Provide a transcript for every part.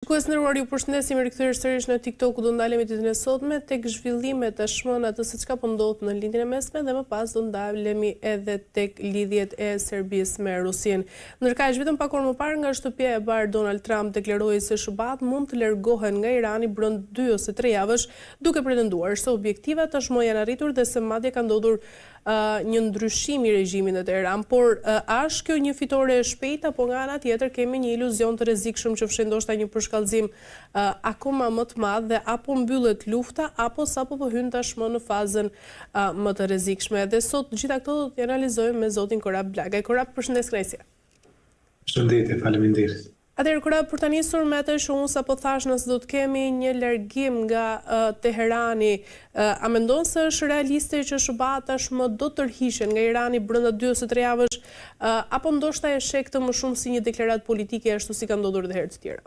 Shikues nderuar, ju përshëndesim, rikthyer sërish në TikTok, do ndalemi ditën e sotme tek zhvillimet tashmë atë se çka po ndodh në lindjen e mesme dhe më pas do ndalemi edhe tek lidhjet e Serbisë me Rusin. Ndërkaq vetëm pak orë më parë nga shtëpia e Bardh Donald Trump deklaroi se SBA mund të largohen nga Irani brenda 2 ose 3 javësh, duke pretenduar se objektivat tashmë janë arritur dhe se madje ka ndodhur një ndryshim i regjimit në Teheran, por a është kjo një fitore e shpejtë apo nga ana tjetër kemi një iluzion të rrezikshëm që fshin ndoshta një përshkallëzim akoma më të madh dhe apo mbyllet lufta apo sapo po hyn tashmë në fazën më të rrezikshme. Dhe sot gjitha këto do t'i analizojmë me zotin Korab Blagaj. Korab, përshëndes Kresja. Përshëndetje, faleminderit. Atëherë, Korab, për të nisur me atë që unë sapo thash, nëse do të kemi një largim nga Teherani, a mendon se është realiste që SBA tashmë do të tërhiqen nga Irani brenda 2 ose 3 javësh, apo ndoshta e sheh këtë më shumë si një deklaratë politike ashtu si ka ndodhur edhe herë të tjera?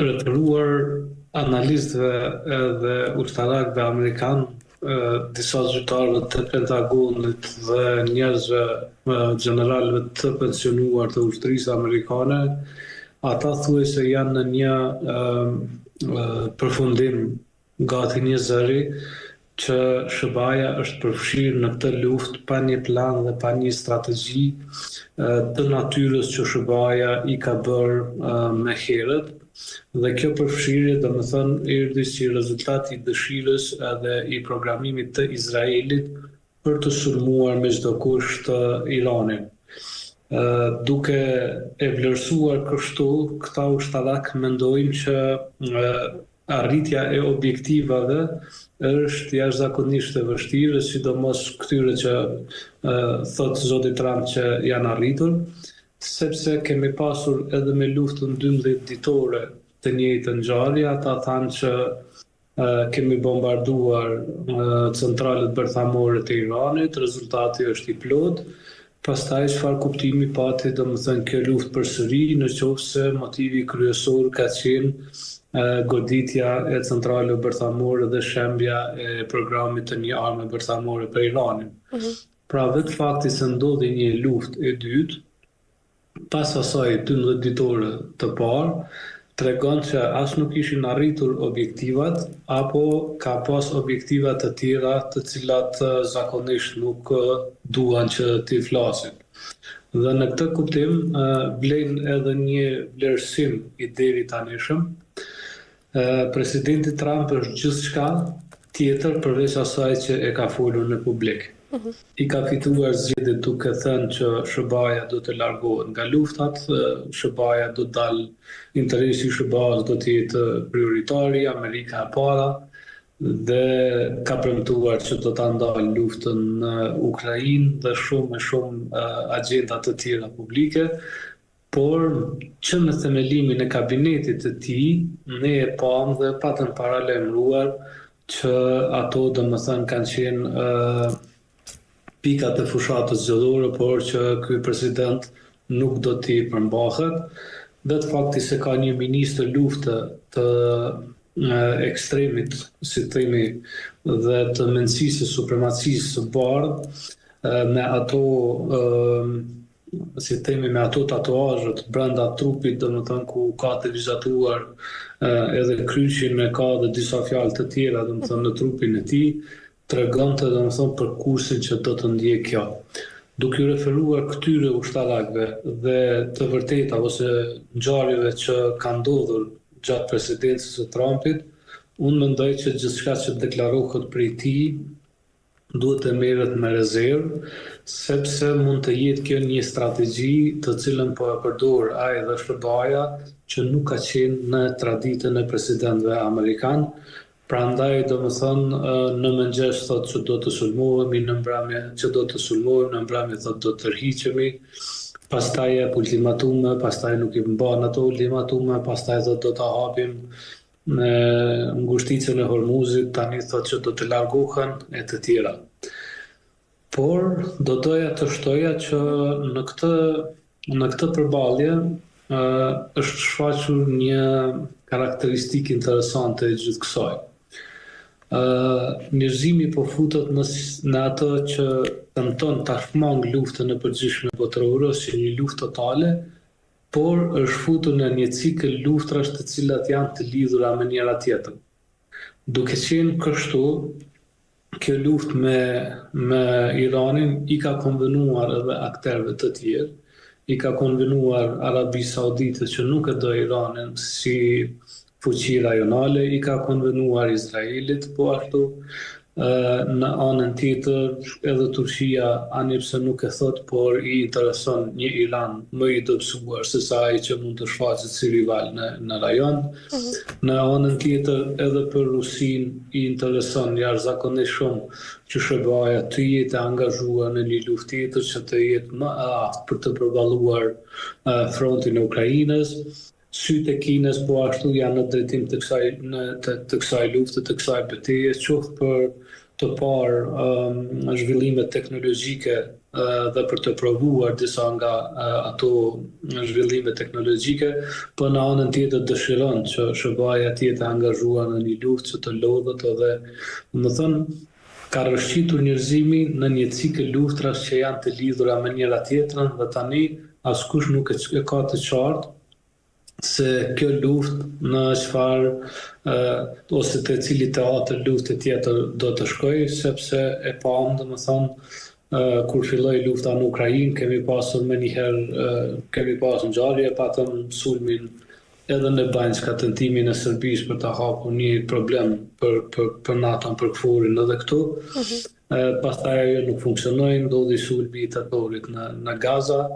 Referuar analistëve dhe ushtarakëve amerikanë, disa zyrtarëve të Pentagonit dhe njerëzve generalëve të pensionuar të ushtrisë amerikane, ata thuajse janë në një përfundim gati një zëri që SBA-ja është përfshirë në këtë luftë pa një plan dhe pa një strategji të natyrës që SBA-ja i ka bërë me herët. Dhe kjo përfshirje erdhi si rezultat i dëshirës edhe i programimit të Izraelit për të sulmuar me çdo kusht Iranin. Duke e vlerësuar kështu, këta ushtarak mendojnë që arritja e objektivave është jashtëzakonisht e vështirë, sidomos këtyre që thot zoti Trump që janë arritur, sepse kemi pasur edhe me luftën 12 ditore të njëjtën ngjarje. Ata thanë që kemi bombarduar centralet bërthamore të Iranit, rezultati është i plot. Pastaj çfarë kuptimi pati, domethënë kjo luftë përsëri, nëse motivi kryesor ka qenë goditja e centraleve bërthamore dhe shembja e programit të një arme bërthamore për Iranin. Pra vetë fakti se ndodhi një luftë e dytë, pas asaj 12 ditore të parë, tregon që as nuk ishin arritur objektivat, apo ka pas objektivat të tjera të cilat zakonisht nuk duan që t'i flasin. Dhe në këtë kuptim vlen edhe një vlerësim i deri tanishëm. Presidenti Trump është gjithçka tjetër përveç asaj që e ka folur në publik. I ka fituar zgjedhjet duke thënë që SBA-ja do të largohet nga luftat, SBA-ja do të dalë, interesi i SBA-s do të jetë prioritari, Amerika e para, dhe ka premtuar që do ta ndalë luftën në Ukrainë dhe shumë agjenda të tjera publike, por që në themelimin e kabinetit të tij ne e pam dhe patëm paralajmëruar që ato domethënë kanë qenë pikat e fushatës zgjedhore, por që ky president nuk do t'i përmbahet. Dhe të fakti se ka një ministër lufte të ekstremit, si themi, dhe të mendësisë së supremacisë së bardhë, me ato si themi, me ato tatuazhet brenda trupit, domethënë ku ka të vizatuar edhe kryqin e ka dhe disa fjalë të tjera domethënë në trupin e tij, tregonte domethënë për kursin që do të ndjej kjo. Duke u referuar këtyre ushtarakëve dhe të vërteta ose ngjarjeve që kanë ndodhur gjatë presidencës së Trumpit, unë mendoj që gjithçka që deklarohet prej tij duhet të merret me rezervë, sepse mund të jetë kjo një strategji të cilën po e përdor ai dhe SBA-ja, që nuk ka qenë në traditën e presidentëve amerikanë. Prandaj domethënë në mëngjes thotë që do të sulmohemi, në mbrëmje që do të sulmohemi, në mbrëmje thotë do të tërhiqemi, pastaj jep ultimatume, pastaj nuk i mban ato ultimatume, pastaj thotë do ta hapim në ngushticën e Hormuzit, tani thotë që do të largohen e të tjera. Por do doja të shtoja që në këtë përballje është shfaqur një karakteristikë interesante e gjithë kësaj. Njerëzimi po futet në atë që tenton ta shmang luftën e përgjithshme botërore si një luftë totale, por është futur në një cikël luftrash të cilat janë të lidhura me njëra tjetrën. Duke qenë kështu, kjo luftë me Iranin i ka konvenuar edhe akterëve të tjerë, i ka konvenuar Arabi Saudite që nuk e do Iranin si fuqi rajonale, i ka konvenuar Izraelit, po ashtu në anën tjetër edhe Turqia ani pse nuk e thot, por i intereson një Iran më i dobësuar se sa ai që mund të shfaqet si rival në rajon. Në anën tjetër edhe për Rusin i intereson jashtëzakonisht shumë që SBA të jetë angazhuar në një luftë tjetër që të jetë më aftë për të përballuar frontin e Ukrainës. Sytë e Kinës po ashtu janë në drejtim të kësaj lufte, të kësaj betejë, qoftë për të parë zhvillimet teknologjike dhe për të provuar disa nga ato zhvillime teknologjike, por në anën tjetër dëshiron që SBA të jetë angazhuar në një luftë që të lodhet edhe, domethënë, ka rrëshqitur njerëzimi në një cikël luftrash që janë të lidhura me njëra tjetrën dhe tani askush nuk e ka të qartë se kjo luftë në çfarë ose te cili teatër lufte tjetër do të shkojë, sepse e pam, domethënë, kur filloi lufta në Ukrainë, kemi pasur ngjarje, patëm sulmin edhe në Banjska, tentimin e Serbisë për të hapur një problem për NATO, për KFOR-in edhe këtu. Pastaj ajo nuk funksionoi, ndodhi sulmi i tetorit në Gaza,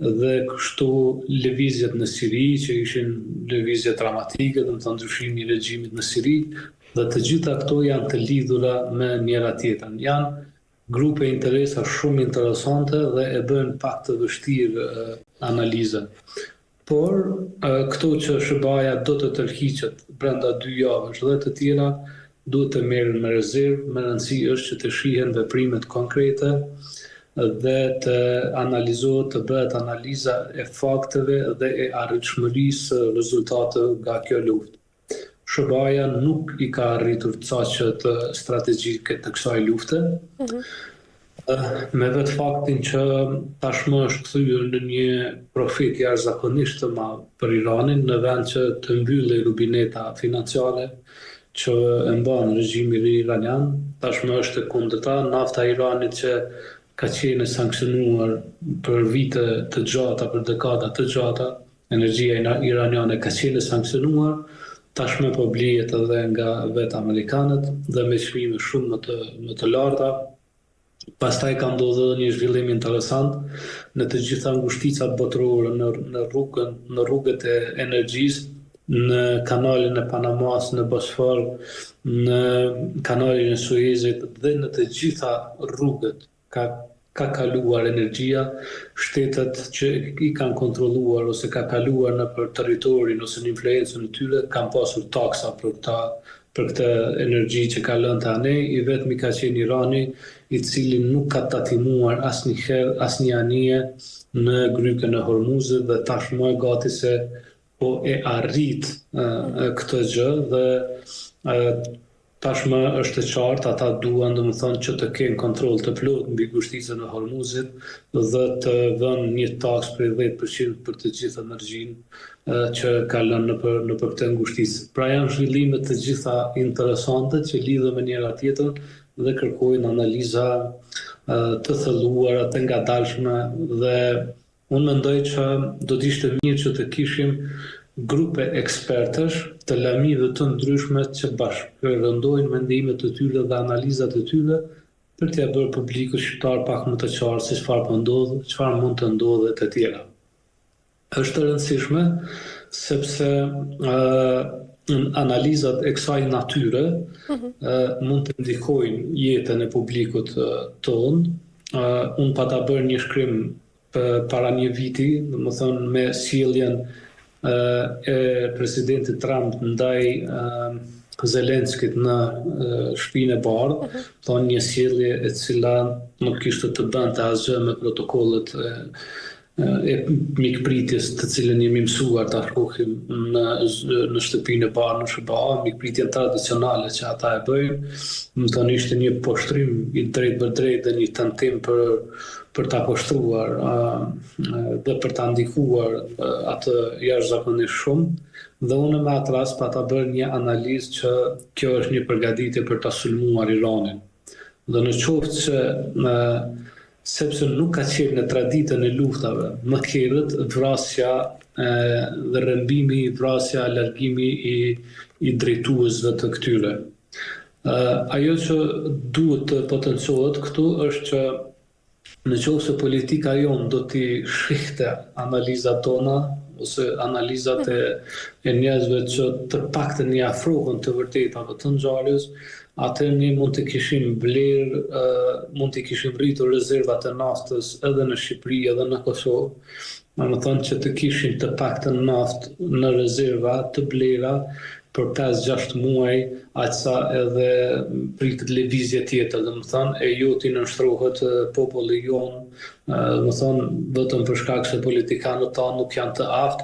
dhe kështu lëvizjet në Siri, që ishin lëvizje dramatike, domethënë ndryshimi i regjimit në Siri, dhe të gjitha këto janë të lidhura me njëra tjetrën. Janë grupe interesa shumë interesante dhe e bëjnë pak të vështirë analizën. Por këto që SBA do të tërhiqet brenda 2 javësh dhe të tjera duhet të merren me rezervë, me rëndësi është që të shihen veprimet konkrete dhe të analizohet, të bëhet analiza e fakteve dhe e arritshmërisë së rezultateve nga kjo luftë. SBA nuk i ka arritur caqet strategjike të kësaj lufte, me vetë faktin që tashmë është kthyer në një profit jashtëzakonisht të madh për Iranin, në vend që të mbyllej rubineta financiare që e mban regjimi iranian, tashmë është e kundërta. Nafta e Iranit që ka qenë sankcionuar për vite të gjata, për dekada të gjata, energjia iraniane ka qenë sankcionuar, tashmë po blihet edhe nga vetë amerikanët dhe me çmime shumë më të larta. Pastaj ka ndodhur një zhvillim interesant në të gjitha ngushticat botërore në rrugët e energjisë, në kanalin e Panamas, në Bosfor, në kanalin e Suezit dhe në të gjitha rrugët ka kaluar energjia, shtetet që i kanë kontrolluar ose ka kaluar në për territorin ose në influencën e tyre kanë pasur taksa për këtë energji që ka lënë tani. I vetmi ka qenë Irani, i cili nuk ka tatimuar asnjëherë asnjë anije në grykën e Hormuzit dhe tashmë gati se po e arrit këtë gjë dhe tashmë është e qartë, ata duan domethënë që të kenë kontroll të plotë mbi ngushticën e Hormuzit dhe të vënë një taksë prej 10% për të gjithë energjinë që ka lënë në për këtë ngushticë. Pra janë zhvillime të gjitha interesante që lidhen me njëra tjetrën dhe kërkojnë analiza të thelluara, të ngadalshme dhe unë mendoj që do të ishte mirë që të kishim grupe ekspertësh të lamive të ndryshme që bashkërëndojnë mendimet të tyre dhe analizat të tyre për t'ia bërë publikut shqiptar pak më të qartë se çfarë po ndodh, çfarë mund të ndodhë të tjera. Është e rëndësishme sepse analizat e kësaj natyre mund të ndikojnë jetën e publikut tonë. Unë pa ta bërë një shkrim para një viti, domethënë me sjelljen e presidentit Trump ndaj Zelenskit në Shtëpinë e Bardhë, thonë një sjellje e cila nuk kishte të bënte asgjë me protokollet e mikpritjes të cilën jemi mësuar ta shohim në shtëpinë e parë në SBA, mikpritjen tradicionale që ata e bëjnë, më thënë ishte një poshtrim i drejt për drejt dhe një tentim për ta poshtruar dhe për ta ndikuar atë jashtëzakonisht shumë. Dhe unë me atë rast pa ta bërë një analizë që kjo është një përgatitje për ta sulmuar Iranin. Dhe në qoftë që sepse nuk ka qenë në traditën e luftave, më herët vrasja dhe rrëmbimi, vrasja, largimi i drejtuesve të këtyre. Ajo që duhet të potencohet këtu është që në qoftë se politika jonë do t'i shihte analizat tona ose analizat e njerëzve që të paktën i afrohen të vërtetave të ngjarjes, atëherë ne mund të kishim blerë, mund të kishim rritur rezervat e naftës edhe në Shqipëri edhe në Kosovë, më thënë që të kishim të paktën naftë në rezerva të blera për 5-6 muaj, aqsa edhe për këtë lëvizje tjetër, dhe më thënë, e jo t'i nënshtrohet populli jonë, më thënë, vetëm për shkak se politikanët ta nuk janë të aftë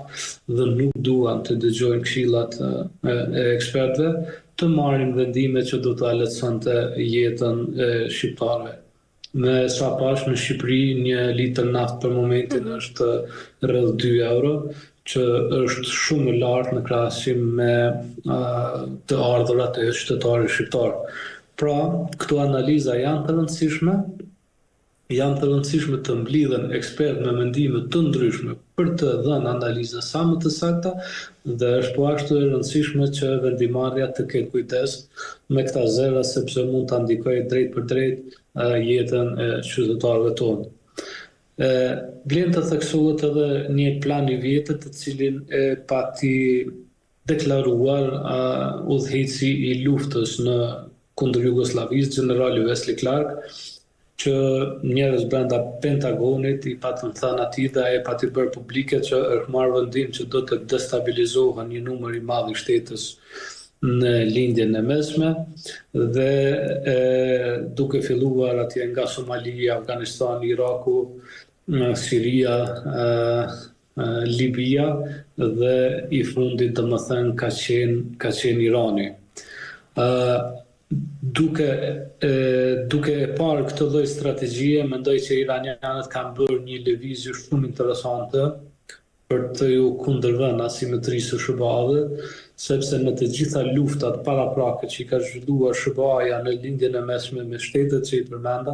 dhe nuk duan të dëgjojnë këshillat e ekspertëve, të marrin vendime që do të lehtësonte jetën e shqiptarëve. Me sa pash në Shqipëri një litër naftë për momentin është rreth 2 euro, që është shumë e lartë në krahasim me të ardhurat e qytetarëve shqiptarë. Pra, këto analiza janë të rëndësishme të mblidhen ekspertë me mendime të ndryshme për të dhënë analiza sa më të sakta dhe është po ashtu e rëndësishme që vendimarrja të ketë kujdes me këta zera sepse mund ta ndikojë drejt për drejt jetën e qytetarëve tonë. Vlen të theksohet edhe një plan i vjetër të cilin e pati deklaruar udhëheqësi i luftës në kundër Jugosllavisë, generali Wesley Clark, që njerëz brenda Pentagonit i patën thënë atij dhe e pati bërë publike që është marrë vendim që do të destabilizohen një numër i madh i shtetës në lindjen e mesme dhe duke filluar atje nga Somalia, Afganistani, Iraku, Siria, Libia dhe i fundit domethënë ka qenë Irani. Duke e parë këtë lloj strategjie, mendoj që iranianët kanë bërë një lëvizje shumë interesante për të ju kundërvënë asimetrisë së SBA-ve, sepse në të gjitha luftat paraprake që i ka zhvilluar SBA-ja në lindjen e mesme me shtetet që i përmenda,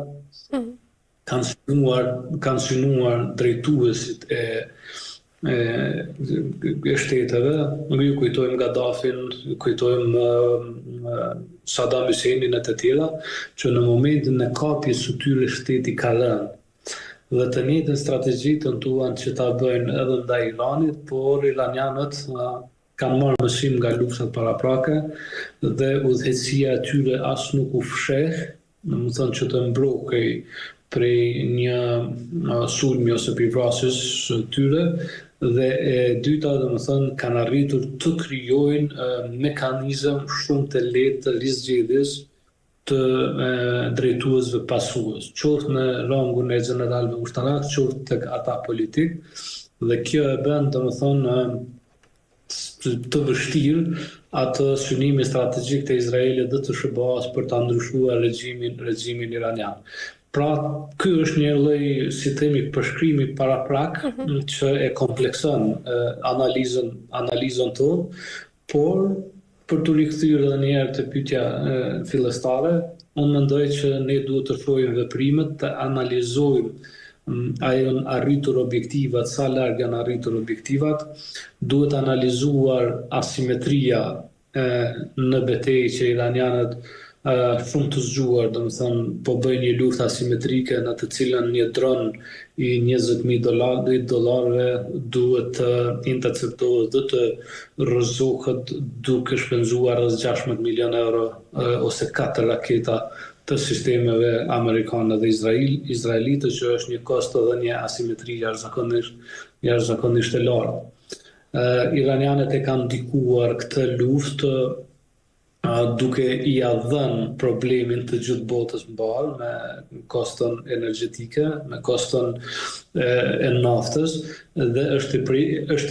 kanë synuar drejtuesit e shteteve, ju kujtojmë Gaddafin, kujtojmë Saddam Husseinin e të tjera, që në momentin e kapjes së tyre shteti ka rënë. Dhe të njëjtën strategji tentuan që ta bëjnë edhe ndaj Iranit, por iranianët kanë marrë mësim nga luftat paraprake dhe udhëheqësia e tyre as nuk u fsheh, domethënë që të mbrojë prej një sulmi ose prej vrasjes së tyre. Dhe e dyta, domethënë, kanë arritur të krijojnë mekanizëm shumë të lehtë të rizgjedhjes të drejtuesve pasues, qoftë në rangun e generalëve ushtarak, qoftë tek ata politik, dhe kjo e bën domethënë të vështirë atë synimi strategjik të Izraelit dhe të SBA-s për ta ndryshuar regjimin iranian. Pra, ky është një lloj, si themi, përshkrimi paraprak që e komplekson analizën tonë, por për të rikthyer edhe një herë të pyetja fillestare, unë mendoj që ne duhet të shohim veprimet, të analizojmë a janë arritur objektivat, sa larg janë arritur objektivat, duhet analizuar asimetria në betejë që iranianët shumë të zgjuar, domethënë po bëjnë një luftë asimetrike në të cilën një dron i $20,000 duhet të interceptohet dhe të rrëzohet duke shpenzuar rreth 16 milion euro ose 4 raketa të sistemeve amerikane dhe izraelite, që është një kosto dhe një asimetri jashtëzakonisht e lartë. Iranianët e kanë ndikuar këtë luftë duke i dhënë problemin të gjithë botës mbarë me koston energjetike, me koston e naftës dhe është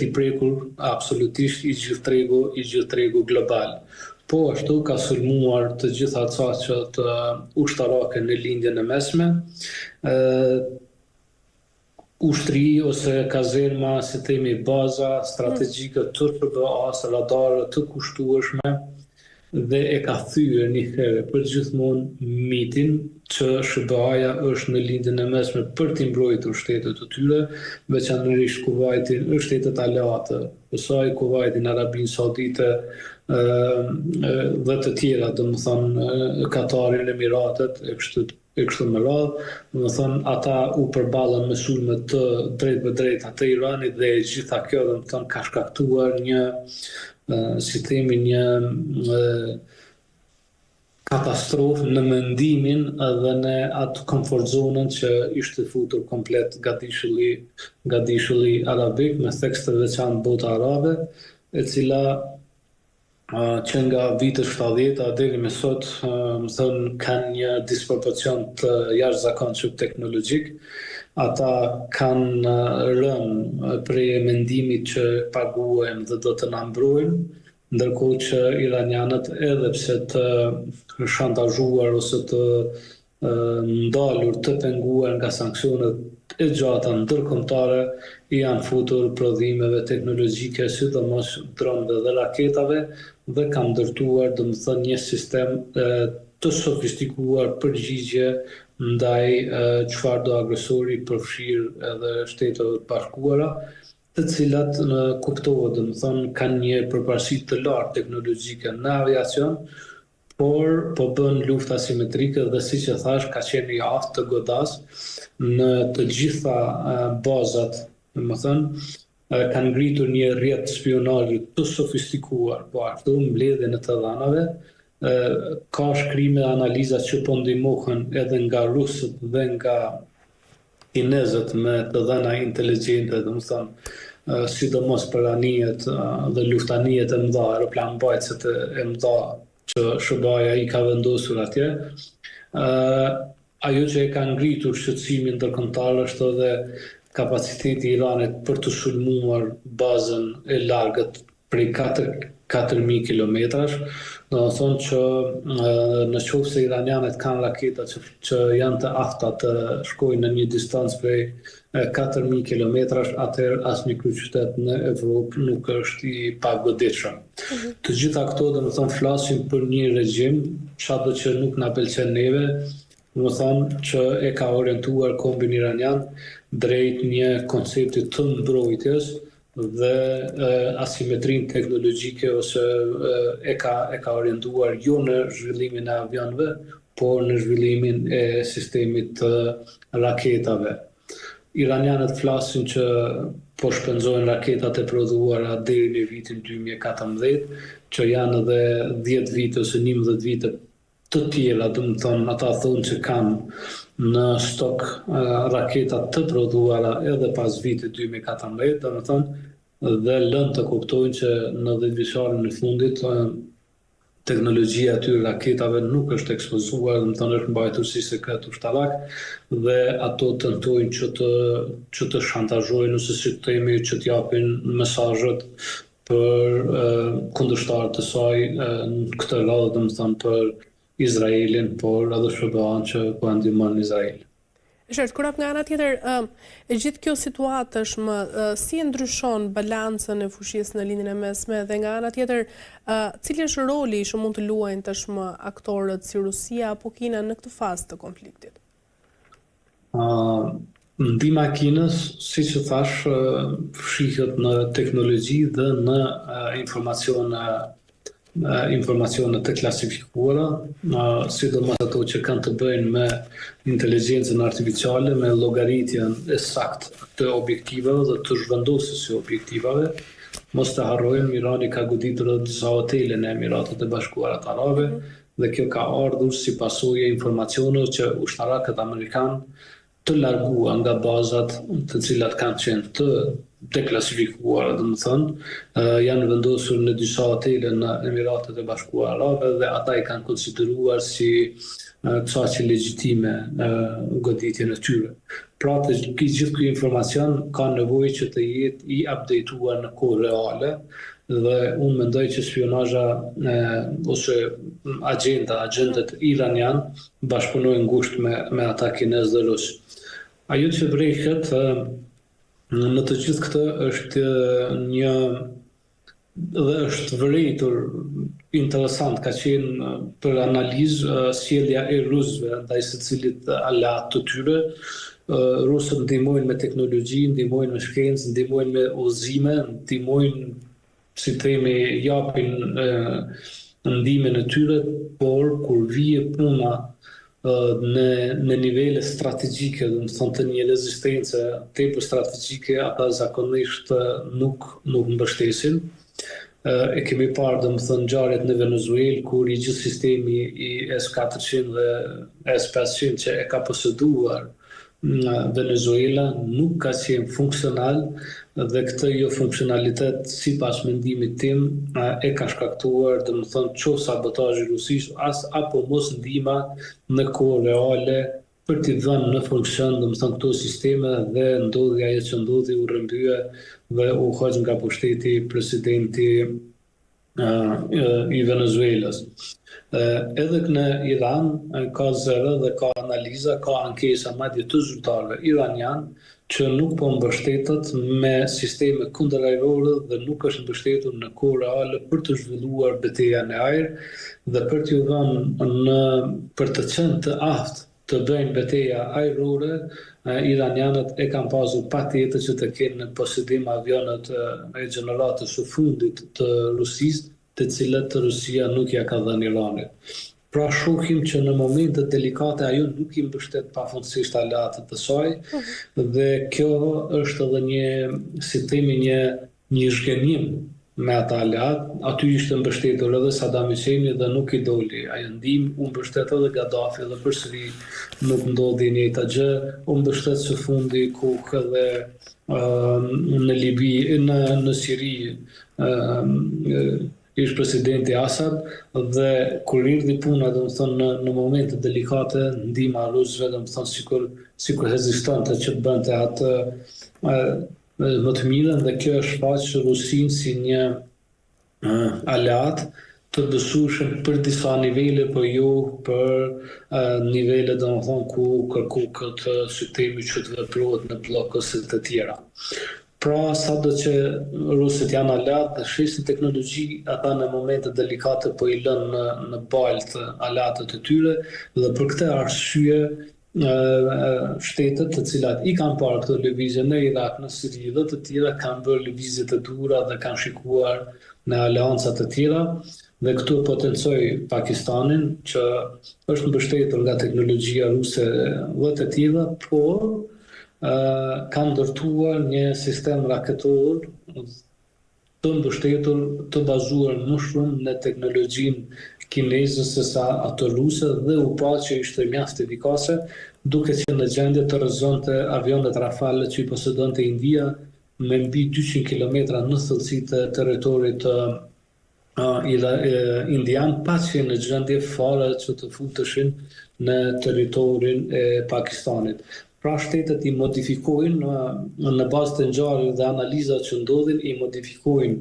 i prekur absolutisht i gjithë tregu global. Po ashtu ka sulmuar të gjitha caqet ushtarake në lindjen e mesme, ushtri ose kazerma, si themi baza strategjike të SBA-s, radarë të kushtueshme, dhe e ka thyer një herë për gjithmonë mitin që SBA-ja është në lindjen e mesme për t'i mbrojtur shtetet të tyre, veçanërisht Kuvajtin, shtetet aleate, kësaj Kuvajtin, Arabinë Saudite dhe të tjera, domethënë Katarin, Emiratet, e kështu me radhë, domethënë ata u përballën me sulme të drejtë të Iranit dhe gjitha kjo domethënë ka shkaktuar një si themi një katastrofë në mendimin edhe në atë comfort zonën që ishte futur komplet gadishulli arabik me theks të veçantë bota arabe, e cila që nga vitet 70 deri me sot më thënë kanë një disproporcion të jashtëzakonshëm teknologjik. Ata kanë rënë prej mendimit që paguajmë dhe do të na mbrojnë, ndërkohë që iranianët edhe pse të shantazhuar ose të ndalur, të penguar nga sanksionet e gjata ndërkombëtare, janë futur prodhimeve teknologjike, sidomos dronëve dhe raketave, dhe kanë ndërtuar domethënë një sistem të sofistikuar përgjigje ndaj çfarëdo agresori, përfshirë edhe Shtetet e Bashkuara, të cilat kuptohet domethënë kanë një përparësi të lartë teknologjike në aviacion, por po bën luftë asimetrike dhe siç e thash ka qenë i aftë të godas në të gjitha bazat, domethënë kanë ngritur një rrjet spionazhi të sofistikuar, po ashtu mbledhjen e të dhënave. Ka shkrime dhe analiza që po ndihmohen edhe nga rusët dhe nga kinezët me të dhëna inteligjente, domethënë sidomos për anijet dhe luftanijet e mëdha, aeroplanmbajtësit e mëdha që SBA-ja i ka vendosur atje. Ajo që e ka ngritur shqetësimin ndërkombëtar është edhe kapaciteti i Iranit për të sulmuar bazën e largët prej 4.000 kilometrash, do të thonë që në qoftë se iranianët kanë raketa që janë të afta të shkojnë në një distancë prej 4.000 kilometrash, atëherë asnjë kryeqytet në Evropë nuk është i pagoditshëm. Të gjitha këto do të thonë flasin për një regjim, çado që nuk na pëlqen neve, do të thonë që e ka orientuar kombin iranian drejt një koncepti të mbrojtjes dhe asimetrin teknologjike ose e ka orientuar jo në zhvillimin e avionëve, por në zhvillimin e sistemit të raketave. Iranianët flasin që po shpenzojnë raketat e prodhuara deri në vitin 2014, që janë edhe 10 vite ose 11 vite të tjera, domethënë ata thonë që kanë në stok raketat të prodhuara edhe pas vitit 2014, domethënë dhe lënë të kuptojnë që në 10 vjeçarin e fundit teknologjia e tyre raketave nuk është ekspozuar, domethënë është mbajtur si sekret ushtarak dhe ato tentojnë që të shantazhojnë ose si të themi që të japin mesazhet për kundërshtarët e saj në këtë radhë, domethënë për Izraelin, por edhe SBA-n që po ndihmon Izraelin. Qartë, kur nga ana tjetër, e gjithë kjo situatë tashmë si e ndryshon balancën e fuqisë në lindjen e mesme dhe nga ana tjetër, cili është roli që mund të luajnë tashmë aktorët si Rusia apo Kina në këtë fazë të konfliktit? Ndihma e Kinës, siç e thash, fshihet në teknologji dhe në informacione të klasifikuara, sidomos ato që kanë të bëjnë me inteligjencën artificiale, me llogaritjen e saktë të objektivave dhe të zhvendosjes së objektivave. Mos të harrojmë, Irani ka goditur edhe disa hotele në Emiratet e Bashkuara të Arabe dhe kjo ka ardhur si pasojë e informacioneve që ushtarakët amerikanë të larguan nga bazat të cilat kanë qenë të deklasifikuara, janë vendosur në disa hotele në Emiratet e Bashkuara Arabe dhe ata i kanë konsideruar si çështje legjitime goditjen e tyre. Pra të gjithë ky informacion ka nevojë që të jetë i updateuar në kohë reale dhe unë mendoj që spionazha ose agentet iranian bashkëpunojnë ngushtë me ata kinez dhe rus. Ajo që vrejhet në të gjithë këtë është dhe është vërejtur interesant, ka qenë për analizë sjellja e rusëve ndaj secilit aleat të tyre. Rusët ndihmojnë me teknologji, ndihmojnë me shkencë, ndihmojnë me udhëzime, ndihmojnë, si themi, japin ndihmën e tyre, por kur vije puna në nivele strategjike, do të thonë të një rezistence tepër strategjike, ata zakonisht nuk mbështesin. E kemi parë, do të thonë, ngjarjet në Venezuelë, kur i gjithë sistemi i S-400 dhe S-500 që e ka poseduar Venezuela nuk ka qenë funksional dhe këtë jo funksionalitet, sipas mendimit tim, e ka shkaktuar, do të thonë, qoftë sabotazhi rusisë apo mos ndihma në kohë reale për t'i dhënë në funksion, do të thonë, këto sisteme dhe ndodhi ajo që ndodhi, u rrëmbye dhe u hoq nga pushteti presidenti i Venezuelës. Edhe në Iran ka zëre dhe ka analiza, ka ankesa madje të zyrtarëve iranian që nuk po mbështetet me sisteme kundërajrore dhe nuk është mbështetur në kohë reale për të zhvilluar betejën e ajër dhe për t'u dhënë për të qenë të aftë të bëjnë beteja ajrore, iranianët e kanë pasur patjetër që të kenë në posedim avionet e gjeneratës së fundit të Rusisë, të cilat Rusia nuk ja ka dhënë Iranit. Pra shohim që në momente delikate ajo nuk i mbështet pafundësisht aleatët e saj dhe kjo është edhe një zhgënjim me ata aleat. Aty ishte mbështetur edhe Saddam Husseini dhe nuk i doli. Ajo ndihmë u mbështet edhe Gaddafi dhe përsëri nuk ndodhi e njëjta gjë. U mbështet së fundi kohë edhe në Libi, në Siri, ishte presidenti Assad dhe kur erdhi puna, do të thonë, në momente delikate, ndihma rusëve, do të thonë, sikur rezistante që të bënte atë më të mirën, dhe kjo është shfaq Rusinë si një aleat të besueshëm për disa nivele, por jo për nivele, do të thonë, ku kërkohet sistemi që të veprohet në bllokëse të tjera. Pra, sado që rusët janë aleat dhe shesin teknologji, ata në momente delikate po i lënë në baltë aleatët e tyre dhe për këtë arsye shtetet të cilat i kanë parë këtë lëvizje në Irak, në Siri dhe të tjera kanë bërë lëvizje të dhura dhe kanë shikuar në aleancat të tjera dhe këtu potencoj Pakistanin që është mbështetur nga teknologjia ruse dhe të tjera, por kanë ndërtuar një sistem raketor të mbështetur, të bazuar më shumë në teknologjinë kineze se sa ato ruse dhe u pa që ishte mjaft efikase, duke qenë në gjendje të rrëzonte avionet Rafale që i posedonte India me mbi 200 km në thellësi të territorit indian, pa qenë në gjendje fare që të futeshin në territorin e Pakistanit. Pra shtetet i modifikojnë në bazë të ngjarjeve dhe analizave që ndodhin, i modifikojnë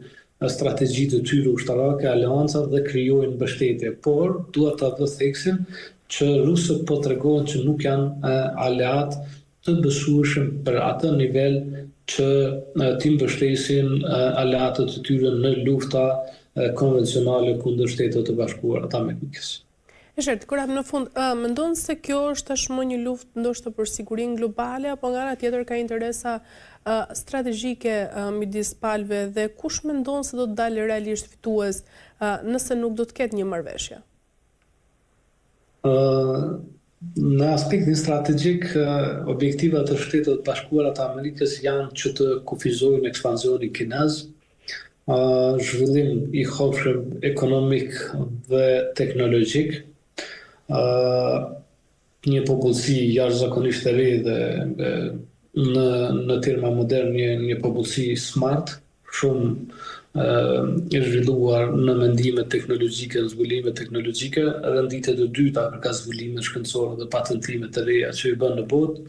strategjitë të tyre ushtarake, aleancat dhe krijojnë mbështetje. Por duhet ta vëtheksim që rusët po tregojnë që nuk janë aleat të besueshëm për atë nivel që t'i mbështesin aleatët të tyre në lufta konvencionale kundër Shtetit të Bashkuara të Amerikës. E qartë, Korab, në fund, mendon se kjo është tashmë një luftë ndoshta për sigurinë globale, apo nga ana tjetër ka interesa strategjike midis palëve dhe kush mendon se do të dalë realisht fitues nëse nuk do të ketë një marrëveshje? Në aspektin strategjik, objektivat e Shtetit të Bashkuara të Amerikës janë që të kufizojnë ekspansionin kinez, zhvillim i hapshëm ekonomik dhe teknologjik, një popullsi jashtëzakonisht e re dhe në terma modern një popullsi smart, shumë e zhvilluar në mendime teknologjike, në zbulime teknologjike, renditet e dyta për ka zbulime shkencore dhe patentime të reja që i bën në botë,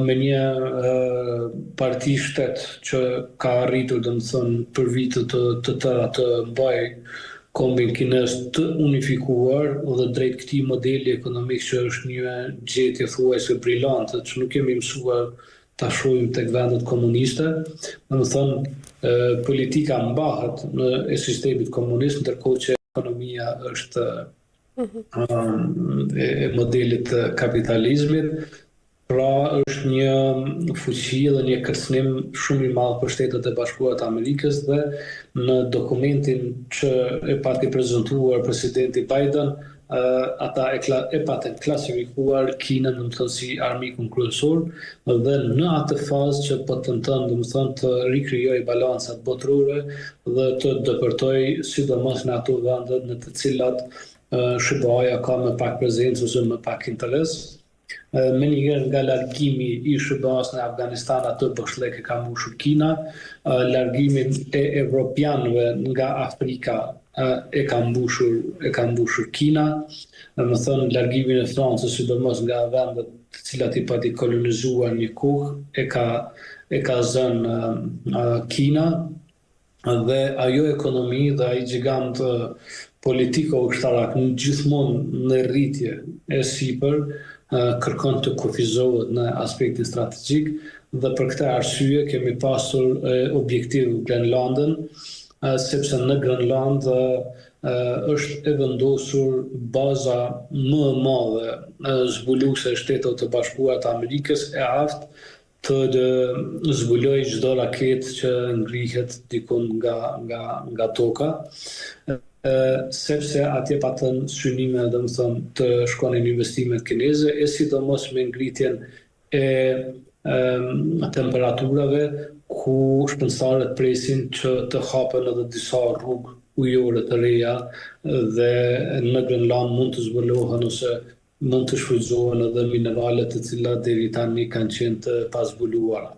me një parti shtet që ka arritur, domethënë, për vite të tëra të mbaj kombin kinez të unifikuar dhe drejt këtij modeli ekonomik që është një gjetje thuajse brillante që nuk kemi mësuar ta shohim tek vendet komuniste, domethënë politika mbahet e sistemit komunist, ndërkohë që ekonomia është e modelit të kapitalizmit. Pra është një fuqi dhe një kërcënim shumë i madh për Shtetet e Bashkuara të Amerikës dhe në dokumentin që e pati prezantuar presidenti Biden, ata e patën klasifikuar Kinën domethënë si armikun kryesor dhe në atë fazë që po tenton domethënë të rikrijojë balancat botërore dhe të depërtoj sidomos në ato vende në të cilat SBA-ja ka më pak prezencë ose më pak interes. Me njëherë nga largimi i SBA-s në Afganistan atë bështëllëk e ka mbushur Kina, largimin e evropianëve nga Afrika e ka mbushur Kina, domethënë largimin e Francës sidomos nga vendet të cilat i pati kolonizuar një kohë e ka zënë Kina dhe ajo ekonomi dhe ai gjigant politiko-ushtarak gjithmonë në rritje e sipër kërkon të kufizohet në aspektin strategjik dhe për këtë arsye kemi pasur objektiv Grenlandën, sepse në Grenland është e vendosur baza më e madhe zbuluese e Shtetit të Bashkuara të Amerikës e aftë të zbuloj çdo raketë që ngrihet dikun nga toka. Sepse atje patën synime domethënë të shkonin investimet kineze, e sidomos me ngritjen e temperaturave ku shkencëtarët presin që të hapen edhe disa rrugë ujore të reja dhe në Grenland mund të zbulohen ose mund të shfrytëzohen edhe mineralet të cilat deri tani kanë qenë të pazbuluara.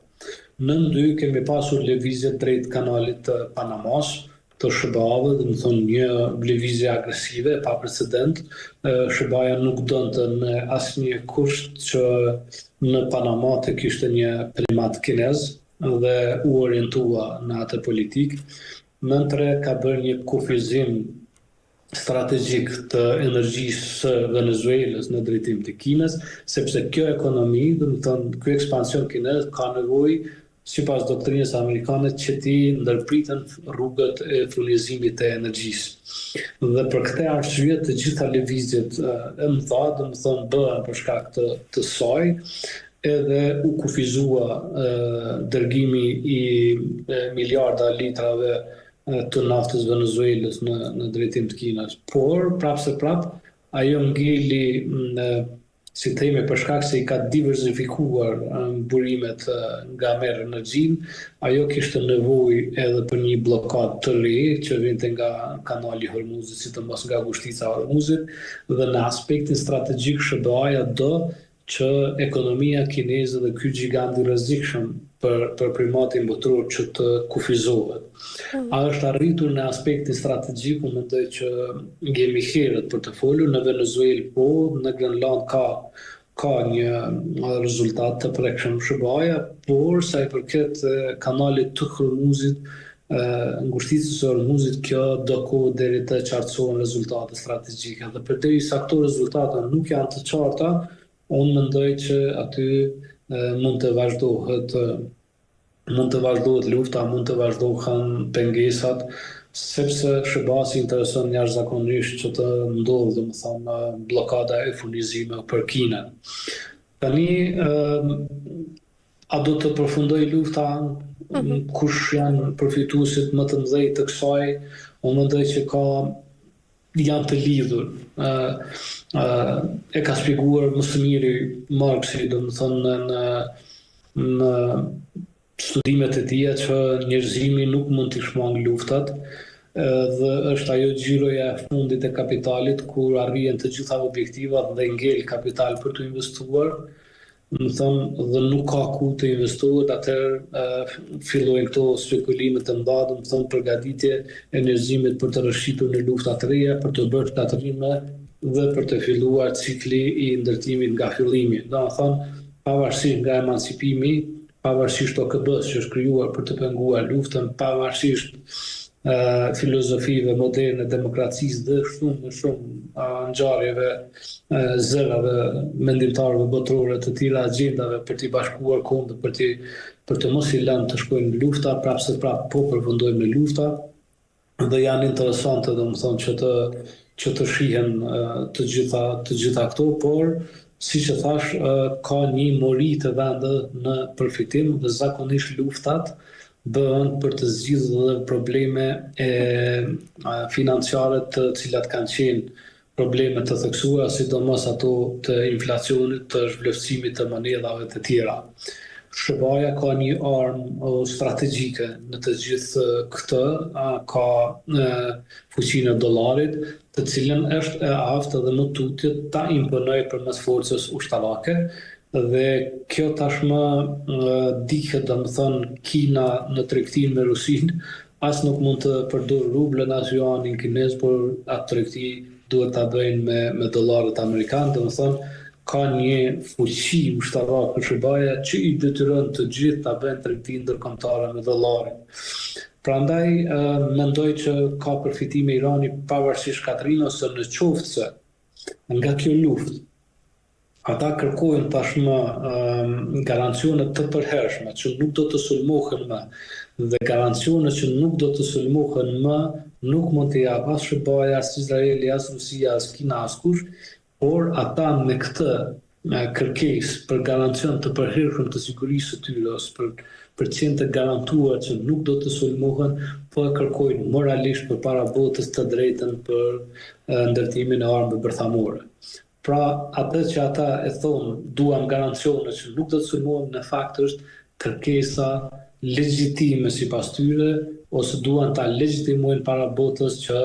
Në ndy kemi pasur lëvizje drejt kanalit të Panamas, të SBA-ve, domethënë një lëvizje agresive pa precedent. SBA-ja nuk donte në asnjë kusht që në Panama të kishte një primat kinez dhe u orientua në atë politikë, mentre ka bërë një kufizim strategjik të energjisë së Venezuelës në drejtim të Kinës, sepse kjo ekonomi, domethënë ky ekspansion kinez ka nevojë sipas doktrinës amerikane që ti ndërpriten rrugët e furnizimit të energjisë. Dhe për këtë arsye të gjitha lëvizjet e mëdha, domethënë bëhen për shkak të saj, edhe u kufizua dërgimi i miliarda litrave të naftës Venezuelës në drejtim të Kinës. Por, prapë, ajo ngeli si themi për shkak se i ka diversifikuar burimet nga merë energjinë, ajo kishte nevojë edhe për një blokadë të re që vinte nga kanali Hormuzit, sidomos nga ngushtica e Hormuzit, dhe në aspektin strategjik SBA-ja do që ekonomia kineze dhe ky gjigant i rrezikshëm për primatin botëror që të kufizohet. A është arritur në aspektin strategjik, unë mendoj që jemi herët për të folur, në Venezuelë po, në Grenland ka një rezultat të prekshëm SBA-ja, por sa i përket kanalit të Hormuzit, ngushticës së Hormuzit, kjo do kohë deri të qartësohen rezultate strategjike. Dhe përderisa këto rezultate nuk janë të qarta, unë mendoj që aty mund të vazhdohet lufta, mund të vazhdohen pengesat, sepse SBA-si intereson jashtëzakonisht që të ndodhë, domethënë, blokada e furnizimeve për Kinën. Tani, a do të përfundoj lufta? Kush janë përfituesit më të mëdhenj të kësaj? Unë mendoj që janë të lidhur. E ka shpjeguar më së miri Marxi, domethënë në studimet e tija që njerëzimi nuk mund të shmang luftat dhe është ajo xhiroja e fundit e kapitalit kur arrihen të gjitha objektivat dhe ngel kapital për të investuar më thënë, dhe nuk ka ku të investohet, atëherë fillojnë këto spekulimet të mëdha, do më thënë përgatitje e njerëzimit për të rëshqitur në lufta të reja, për të bërë shkatërime dhe për të filluar cikli i ndërtimit nga fillimi. Do më thënë, pavarësisht nga emancipimi, pavarësisht OKB-s që është krijuar për të penguar luftën, pavarësisht filozofive moderne demokracisë dhe shumë ngjarjeve zërave mendimtarëve botërore të tilla, agjendave për t'i bashkuar kombët, për të mos i lënë të shkojnë në lufta, prapse prap po përfundojmë në lufta, dhe janë interesante domethënë që të shihen të gjitha këto, por siç e thash, ka një mori të vendet në përfitim dhe zakonisht luftat bëhen për të zgjidhur dhe probleme financiare të cilat kanë qenë probleme të theksuara, sidomos ato të inflacionit, të zhvlerësimit të monedhave të tjera. SBA ka një armë strategjike në të gjithë këtë, ka fuqinë e dollarit, të cilën është e aftë dhe më tutje ta imponojë përmes forcës ushtarake, dhe kjo tashmë diket, domethënë, Kina në tregtinë me Rusinë, as nuk mund të përdor rublën as juanin kinez, por atë tregti duhet ta bëjnë me dollarët amerikanë, domethënë ka një fuqi ushtarake SBA që i detyron të gjithë ta bëjnë tregti ndërkombëtare me dollarin. Prandaj mendoj që ka përfitime Irani pavarësisht shkatrimit, ose në qoftë se nga kjo luftë ata kërkojnë tashmë garancione të përhershme që nuk do të sulmohen më, dhe garancione që nuk do të sulmohen më nuk mund të jap as SBA, as Izraeli, as Rusia, as Kina, as kush, por ata me këtë kërkesë për garancion të përhershëm të sigurisë së tyre, ose për qenë të garantuar që nuk do të sulmohen, po e kërkojnë moralisht përpara botës të drejtën për ndërtimin e armëve bërthamore. Pra, atë që ata e thonë, duam garancione që nuk do të sulmohen, në fakt është kërkesa legjitime sipas tyre, ose duan ta legjitimojnë para botës që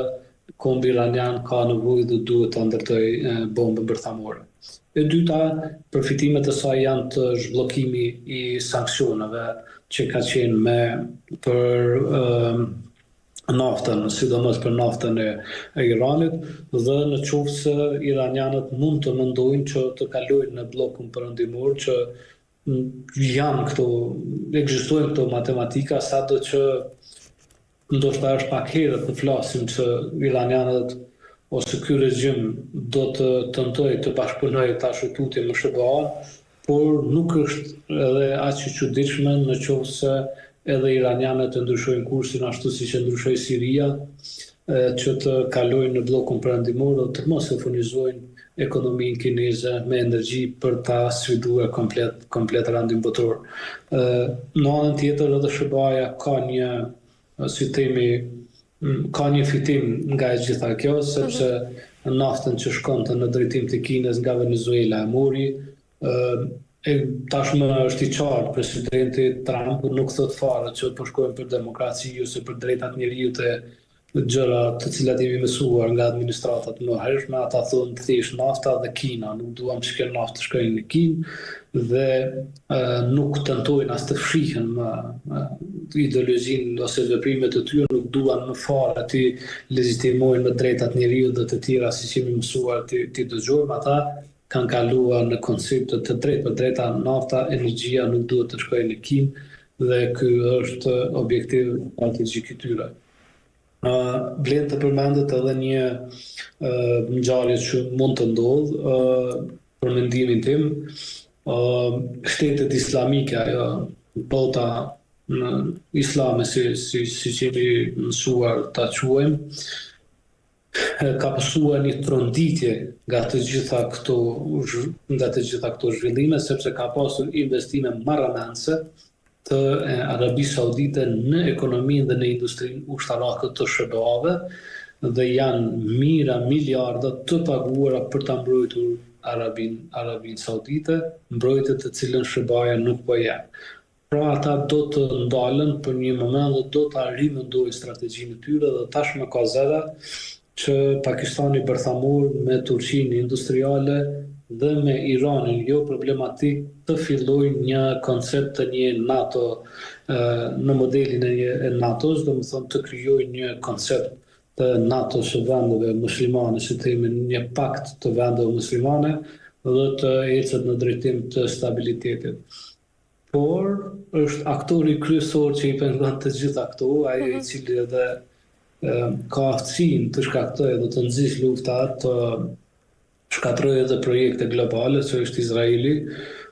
kombi iranian ka nevojë dhe duhet të ndërtojë bombë bërthamore. E dyta, përfitimet e saj janë të zhbllokimi i sanksioneve që ka qenë për naftën, sidomos për naftën e Iranit, dhe në qoftë se iranianët mund të mendojnë që të kalojnë në bllokun perëndimor, që janë këto, ekzistojnë këto matematika, sado që ndoshta është pak herët të flasim që iranianët ose ky regjim do të tentojë të bashkëpunojë tash tutje me SBA-n, por nuk është edhe aq e çuditshme në qoftë se edhe iranianët të ndryshojnë kursin ashtu siç e ndryshoi Siria, që të kalojnë në bllokun perëndimor dhe të mos e furnizojnë ekonominë kineze me energji për ta sfiduar komplet randin botror. Në anën tjetër edhe SBA ka një, si themi, ka një fitim nga e gjitha kjo, sepse naftën që shkonte në drejtim të Kinës nga Venezuela e mori. Tashmë është i qartë, presidenti Trump nuk thot fare që po shkojmë për demokraci ose për drejtat njerëzit, gjëra të cilat jemi mësuar nga administratat më hershme, ata thonë thjesht nafta dhe Kina, nuk duam që kjo naftë të shkojnë në Kinë, dhe nuk tentojnë as të fshihen më ideologjinë ose veprimet e tyre, nuk duan më fare të legjitimojnë me drejtat njerëzit dhe të tjera siç jemi mësuar të dëgjojmë. Ata kanë kaluar në koncepte të drejtë për drejta, nafta, energjia nuk duhet të shkojnë në Kinë, dhe ky është objektiv strategjik i tyre. Vlen të përmendet edhe një ngjarje që mund të ndodhë, për mendimin tim, shtetet islamike, ajo bota islame si jemi mësuar ta quajmë, ka pasur një tronditje nga të gjitha këto zhvillime, sepse ka pasur investime marrëmendse të Arabisë Saudite në ekonominë dhe në industrinë ushtarake të SBA-ve, dhe janë mira miliarda të paguara për ta mbrojtur Arabinë Saudite, mbrojtje të cilën SBA-ja nuk po jep. Pra ata do të ndalen për një moment dhe do ta rimendojnë strategjinë e tyre, dhe tashmë ka zëra që Pakistani bërthamor me Turqinë industriale dhe me Iranin jo problematik të fillojnë një koncept të një NATO në modelin e NATO-s, dhe më thonë të kryojnë një koncept të NATO së vendeve muslimane, si të themi një pakt të vendeve muslimane dhe të ecet në drejtim të stabilitetit. Por është aktori kryesor që i pengon të gjitha këto, ai i cili edhe ka aftësinë të shkaktojë dhe të nxjisë lufta, të shkatërrojë edhe projekte globale, që është Izraeli,